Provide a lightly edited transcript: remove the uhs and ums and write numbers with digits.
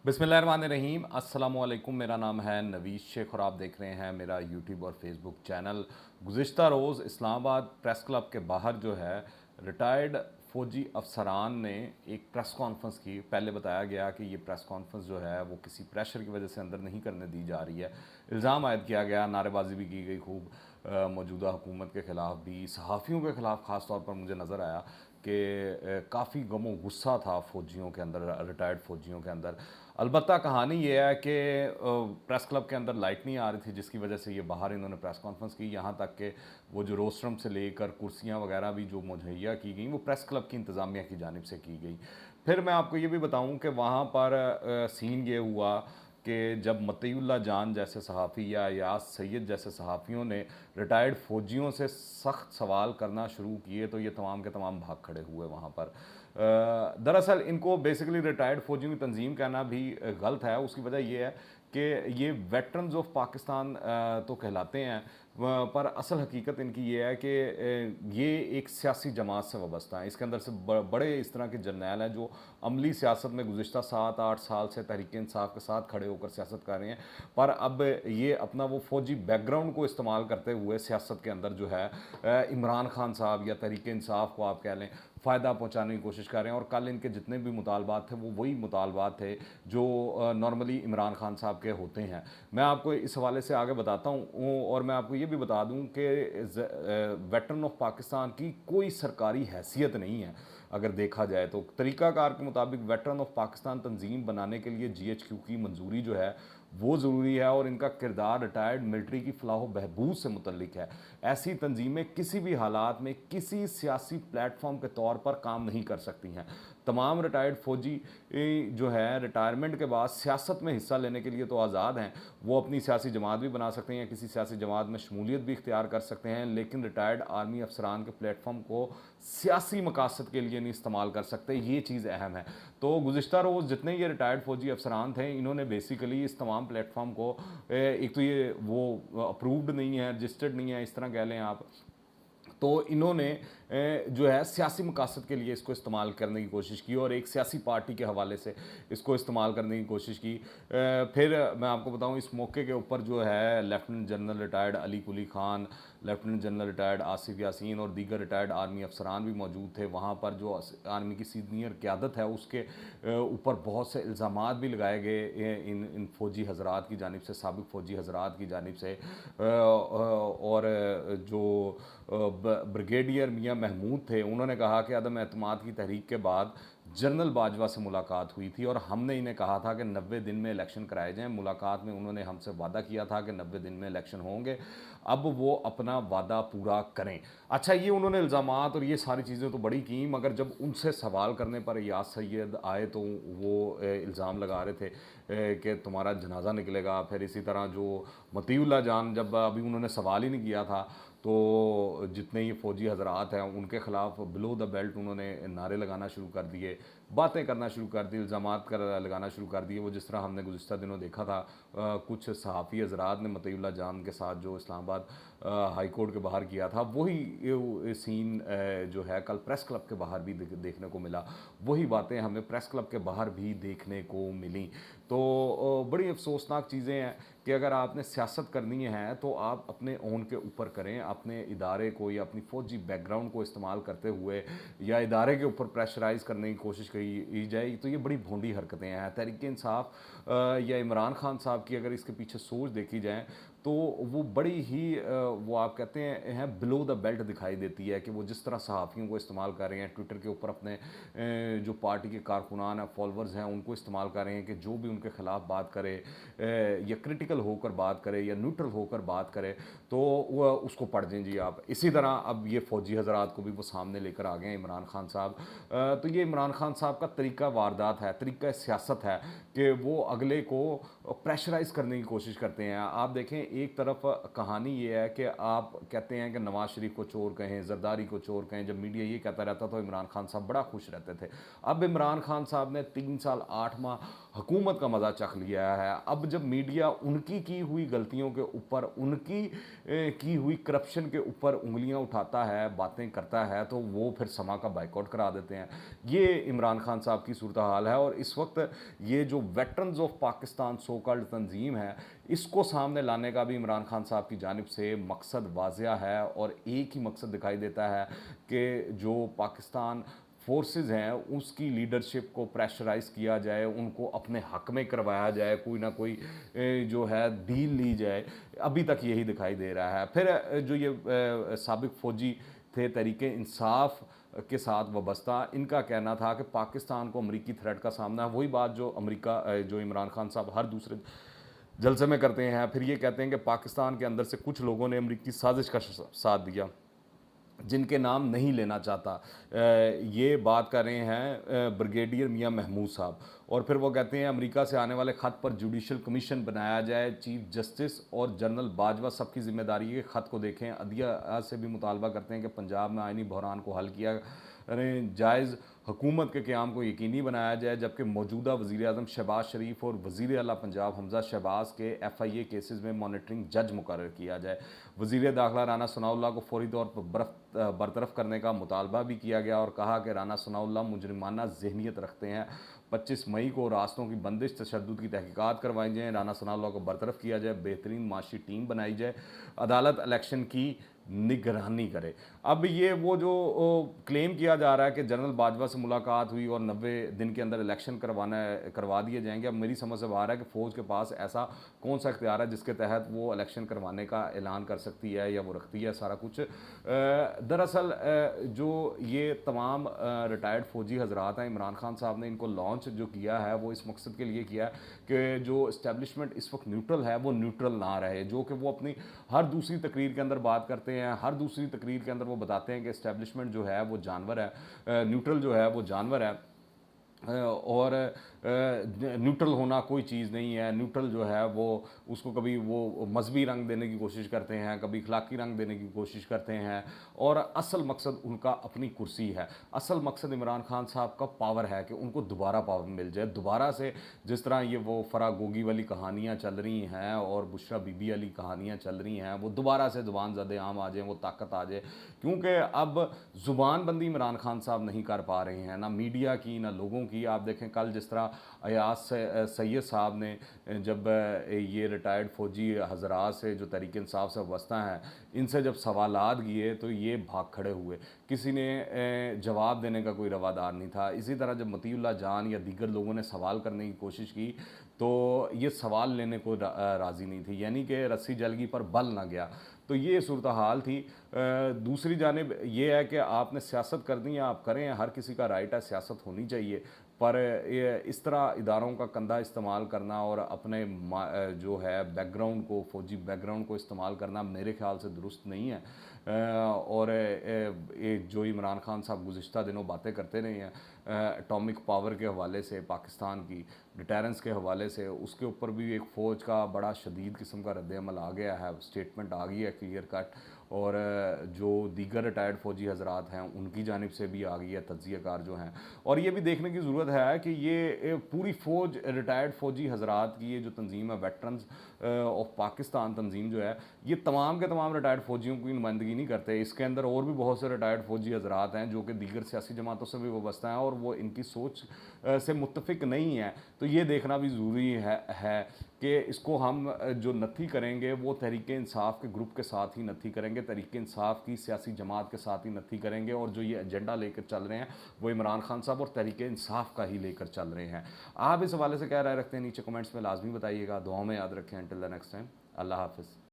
बिस्मिल्लाहिर्रहमानिर्रहीम अस्सलामुअलैकुम। मेरा नाम है नवीश शेख और आप देख रहे हैं मेरा यूट्यूब और फेसबुक चैनल। गुज़िश्ता रोज़ इस्लामाबाद प्रेस क्लब के बाहर जो है रिटायर्ड फ़ौजी अफसरान ने एक प्रेस कॉन्फ्रेंस की। पहले बताया गया कि ये प्रेस कॉन्फ्रेंस जो है वो किसी प्रेशर की वजह से अंदर नहीं करने दी जा रही है। इल्ज़ाम आयद किया गया, नारेबाजी भी की गई खूब, मौजूदा हुकूमत के ख़िलाफ़ भी, सहाफ़ियों के ख़िलाफ़ ख़ास तौर पर मुझे नज़र आया कि काफ़ी गम और गुस्सा था फ़ौजियों के अंदर, रिटायर्ड फ़ौजियों के अंदर। अलबत्ता कहानी ये है कि प्रेस क्लब के अंदर लाइट नहीं आ रही थी, जिसकी वजह से ये बाहर इन्होंने प्रेस कॉन्फ्रेंस की। यहाँ तक कि वो जो रोस्ट्रम से लेकर कुर्सियाँ वगैरह भी जो मुहैया की गई वो प्रेस क्लब की इंतज़ामिया की जानिब से की गई। फिर मैं आपको ये भी बताऊँ कि वहाँ पर सीन ये हुआ कि जब मतीउल्लाह जान जैसे सहाफ़ी या यास सैयद जैसे सहाफ़ियों ने रिटायर्ड फ़ौजियों से सख्त सवाल करना शुरू किए तो ये तमाम के तमाम भाग खड़े हुए वहाँ पर। दरअसल इनको बेसिकली रिटायर्ड फ़ौजियों की तंजीम कहना भी गलत है। उसकी वजह ये है कि ये वेटरन्स ऑफ पाकिस्तान तो कहलाते हैं, पर असल हकीकत इनकी ये है कि ये एक सियासी जमात से वाबस्ता है। इसके अंदर से बड़े इस तरह के जर्नैल हैं जो अमली सियासत में गुज़िश्ता 7-8 साल से तहरीक-ए-इंसाफ के साथ खड़े होकर सियासत कर रहे हैं, पर अब ये अपना वो फ़ौजी बैकग्राउंड को इस्तेमाल करते हुए सियासत के अंदर जो है इमरान खान साहब या तहरीक-ए-इंसाफ को आप कह लें, फ़ायदा पहुँचाने की कोशिश कर रहे हैं। और कल इनके जितने भी मुतालबात थे वो वही मुतालबात थे जो नॉर्मली इमरान खान साहब के होते हैं। मैं आपको इस हवाले से आगे बताता हूँ और मैं आपको ये भी बता दूँ कि वेटरन ऑफ पाकिस्तान की कोई सरकारी हैसियत नहीं है। अगर देखा जाए तो तरीक़ाकार के मुताबिक वेटरन ऑफ पाकिस्तान तंजीम बनाने के लिए GHQ की मंजूरी जो है वो ज़रूरी है और इनका किरदार रिटायर्ड मिलिट्री की फ़लाह व बहबूद से मुतल्लिक है। ऐसी तंजीमें किसी भी हालात में किसी सियासी प्लेटफॉर्म के तौर पर काम नहीं कर सकती हैं। तमाम रिटायर्ड फ़ौजी जो है रिटायरमेंट के बाद सियासत में हिस्सा लेने के लिए तो आज़ाद हैं। वो अपनी सियासी जमात भी बना सकते हैं, किसी सियासी जमात में शमूलियत भी इख्तियार कर सकते हैं, लेकिन रिटायर्ड आर्मी अफसरान के प्लेटफॉर्म को सियासी मकासद के लिए नहीं इस्तेमाल कर सकते। ये चीज़ अहम है। तो गुज़िश्ता रोज़ जितने ये रिटायर्ड फ़ौजी अफसरान थे, इन्होंने बेसिकली इस तमाम प्लेटफॉर्म को एक तो ये वो अप्रूव्ड नहीं है, रजिस्टर्ड नहीं है, इस तरह कह लें आप। तो इन्होंने जो है सियासी मकासद के लिए इसको इस्तेमाल करने की कोशिश की और एक सियासी पार्टी के हवाले से इसको इस्तेमाल करने की कोशिश की। फिर मैं आपको बताऊं इस मौके के ऊपर जो है lieutenant general retired Ali Kuli Khan, lieutenant general retired Asif Yasin और दीगर रिटायर्ड आर्मी अफसरान भी मौजूद थे। वहाँ पर जो आर्मी की सीनियर क़यादत है उसके ऊपर बहुत से इल्ज़ामात भी लगाए गए इन फ़ौजी हज़रात की जानिब से, साबिक़ फ़ौजी हज़रात की जानिब से। और जो ब्रिगेडियर मियाँ महमूद थे, उन्होंने कहा कि अदम एतमाद की तहरीक के बाद जनरल बाजवा से मुलाकात हुई थी और हमने इन्हें कहा था कि 90 दिन में इलेक्शन कराए जाएँ। मुलाकात में उन्होंने हमसे वादा किया था कि 90 दिन में इलेक्शन होंगे, अब वो अपना वादा पूरा करें। अच्छा, ये उन्होंने इल्ज़ामात और ये सारी चीज़ें तो बड़ी की, मगर जब उनसे सवाल करने पर यास सैयद आए तो वो इल्ज़ाम लगा रहे थे कि तुम्हारा जनाजा निकलेगा। फिर इसी तरह जो मतीउल्लाह जान, जब अभी उन्होंने सवाल ही नहीं किया था तो जितने ये फ़ौजी हज़रात हैं उनके ख़िलाफ़ बिलो द बेल्ट उन्होंने नारे लगाना शुरू कर दिए, बातें करना शुरू कर दी, इल्ज़ामात कर लगाना शुरू कर दिए। वो जिस तरह हमने गुज़िश्ता दिनों देखा था, कुछ सहाफ़ी हज़रात ने मतीउल्लाह जान के साथ जो इस्लामाबाद हाई कोर्ट के बाहर किया था, वही सीन जो है कल प्रेस क्लब के बाहर भी देखने को मिला। वही बातें हमें प्रेस क्लब के बाहर भी देखने को मिली। तो बड़ी अफ़सोसनाक चीज़ें हैं कि अगर आपने सियासत करनी है तो आप अपने ओन के ऊपर करें, अपने इदारे को या अपनी फ़ौजी बैकग्राउंड को इस्तेमाल करते हुए या इदारे के ऊपर प्रेशराइज़ करने की कोशिश की जाए, तो ये बड़ी भोंडी हरकतें हैं। तहरीक-ए-इंसाफ या इमरान खान साहब की अगर इसके पीछे सोच देखी जाए तो वो बड़ी ही वो आप कहते हैं बिलो द बेल्ट दिखाई देती है कि वो जिस तरह सहाफ़ियों को इस्तेमाल कर रहे हैं, ट्विटर के ऊपर अपने जो पार्टी के कारकुनान हैं, फॉलोअर्स हैं, उनको इस्तेमाल कर रहे हैं कि जो भी उनके ख़िलाफ़ बात करे या क्रिटिकल होकर बात करे या न्यूट्रल होकर बात करे तो वो उसको पढ़ दें जी आप। इसी तरह अब ये फ़ौजी हज़रात को भी वो सामने लेकर आ गए हैं इमरान खान साहब। तो ये इमरान खान साहब का तरीका वारदात है, तरीका सियासत है कि वो अगले को प्रेशराइज़ करने की कोशिश करते हैं। आप देखें, एक तरफ कहानी ये है कि आप कहते हैं कि नवाज़ शरीफ को चोर कहें, ज़रदारी को चोर कहें, जब मीडिया ये कहता रहता तो इमरान खान साहब बड़ा खुश रहते थे। अब इमरान खान साहब ने 3 साल 8 माह हुकूमत का मज़ा चख लिया है। अब जब मीडिया उनकी की हुई गलतियों के ऊपर, उनकी की हुई करप्शन के ऊपर उँगलियाँ उठाता है, बातें करता है, तो वो फिर समा का बायकॉट करा देते हैं। ये इमरान खान साहब की सूरत हाल है। और इस वक्त ये जो veterans of Pakistan so called तंजीम है, इसको सामने लाने का भी इमरान खान साहब की जानिब से मकसद वाज़िया है, और एक ही मकसद दिखाई देता है कि जो पाकिस्तान फोर्सेस हैं उसकी लीडरशिप को प्रेशराइज़ किया जाए, उनको अपने हक में करवाया जाए, कोई ना कोई जो है डील ली जाए। अभी तक यही दिखाई दे रहा है। फिर जो ये साबिक फ़ौजी थे तहरीके इंसाफ के साथ वाबस्ता, इनका कहना था कि पाकिस्तान को अमरीकी थ्रेट का सामना है। वही बात जो जो इमरान खान साहब हर दूसरे जलसे में करते हैं। फिर ये कहते हैं कि पाकिस्तान के अंदर से कुछ लोगों ने अमरीकी साजिश का साथ दिया, जिनके नाम नहीं लेना चाहता। ये बात कर रहे हैं ब्रिगेडियर मियां महमूद साहब। और फिर वो कहते हैं अमेरिका से आने वाले ख़त पर जुडिशल कमीशन बनाया जाए, चीफ जस्टिस और जनरल बाजवा सबकी जिम्मेदारी है। ख़त को देखें। अदिया से भी मुतालबा करते हैं कि पंजाब में आइनी बहरान को हल किया जायज़, हुकूमत के क़याम को यकीनी बनाया जाए, जबकि मौजूदा वज़ीर आज़म शहबाज शरीफ और वज़ीर आला पंजाब हमज़ा शहबाज के FIA केसेस में मॉनिटरिंग जज मुकर्रर किया जाए। वज़ीर दाखिला राना सनाउल्लाह को फौरी तौर पर बरतरफ करने का मुतालबा भी किया गया, और कहा कि राना सनाउल्लाह मुजरिमाना ज़हनीत रखते हैं। 25 मई को रास्तों की बंदिश तशद्दुद की तहकीकात करवाई जाएँ, राना सनाउल्लाह को बरतरफ किया जाए, बेहतरीन माशी टीम बनाई जाए, अदालत इलेक्शन की निगरानी करे। अब ये वो जो क्लेम किया जा रहा है कि जनरल बाजवा से मुलाकात हुई और 90 दिन के अंदर इलेक्शन करवा दिए जाएंगे। अब मेरी समझ से बाहर है कि फ़ौज के पास ऐसा कौन सा इख्तियार है जिसके तहत वो इलेक्शन करवाने का ऐलान कर सकती है या वो रखती है सारा कुछ। दरअसल जो ये तमाम रिटायर्ड फ़ौजी हजरात हैं, इमरान खान साहब ने इनको लॉन्च जो किया है वो इस मकसद के लिए किया है कि जो इस्टेब्लिशमेंट इस वक्त न्यूट्रल है वो न्यूट्रल ना रहे। जो कि वो अपनी हर दूसरी तकरीर के अंदर बात करते हैं, हर दूसरी तकरीर के अंदर वो बताते हैं कि इस्टेब्लिशमेंट जो है वो जानवर है, न्यूट्रल जो है वो जानवर है, और न्यूट्रल होना कोई चीज़ नहीं है। न्यूट्रल जो है वो उसको कभी वो मजहबी रंग देने की कोशिश करते हैं, कभी अखलाकी रंग देने की कोशिश करते हैं, और असल मकसद उनका अपनी कुर्सी है। असल मकसद इमरान खान साहब का पावर है कि उनको दोबारा पावर मिल जाए, दोबारा से जिस तरह ये वो फरा गोगी वाली कहानियाँ चल रही हैं और बुशरा बीबी वाली कहानियाँ चल रही हैं, वो दोबारा से ज़ुबान ज़द आम आ जाए, वो ताकत आ जाए। क्योंकि अब ज़ुबान बंदी इमरान खान साहब नहीं कर पा रहे हैं, ना मीडिया की ना लोगों की। आप देखें कल जिस तरह अयाज सैयद साहब ने जब ये रिटायर्ड फ़ौजी हजरात से जो तहरीक इंसाफ से वाबस्ता हैं, इनसे जब सवालात किए तो ये भाग खड़े हुए, किसी ने जवाब देने का कोई रवादार नहीं था। इसी तरह जब मतीउल्लाह जान या दीगर लोगों ने सवाल करने की कोशिश की तो ये सवाल लेने को राज़ी नहीं थी, यानी कि रस्सी जलगी पर बल ना गया। तो ये सूरत हाल थी। दूसरी जानिब ये है कि आपने सियासत करनी है, आप करें, हर किसी का राइट है, सियासत होनी चाहिए, पर ये इस तरह इदारों का कंधा इस्तेमाल करना और अपने जो है बैकग्राउंड को, फ़ौजी बैकग्राउंड को इस्तेमाल करना मेरे ख़्याल से दुरुस्त नहीं है। और जो इमरान खान साहब गुज़िश्ता दिनों बातें करते रहे हैं एटॉमिक पावर के हवाले से, पाकिस्तान की डिटेरेंस के हवाले से, उसके ऊपर भी एक फ़ौज का बड़ा शदीद किस्म का रद्द-ए-अमल आ गया है, स्टेटमेंट आ गई है क्लियर कट। और जो दीगर रिटायर्ड फ़ौजी हजरात हैं उनकी जानिब से भी आ गई है, तज्ज़ियाकार जो हैं। और ये भी देखने की ज़रूरत है कि ये पूरी फ़ौज रिटायर्ड फ़ौजी हजरात की ये जो तंजीम है वेटरन्स ऑफ पाकिस्तान तंजीम जो है, ये तमाम के तमाम रिटायर्ड फ़ौजियों की नुमाइंदगी नहीं करते। इसके अंदर और भी बहुत से रिटायर्ड फ़ौजी हजरात हैं जो कि दीगर सियासी जमातों से भी वाबस्ता हैं और वो इनकी सोच से मुत्तफ़िक नहीं है। तो ये देखना भी ज़रूरी है कि इसको हम जो नत्थी करेंगे वो तहरीक इंसाफ के ग्रुप के साथ ही नत्थी करेंगे, तहरीक इंसाफ की सियासी जमात के साथ ही नत्थी करेंगे, और जो ये एजेंडा लेकर चल रहे हैं वो इमरान खान साहब और तहरीक इंसाफ का ही लेकर चल रहे हैं। आप इस हवाले से क्या राय रखते हैं नीचे कमेंट्स में लाजमी बताइएगा। दुआओं में याद रखें। अंटिल द नेक्स्ट टाइम, अल्लाह हाफ़िज़।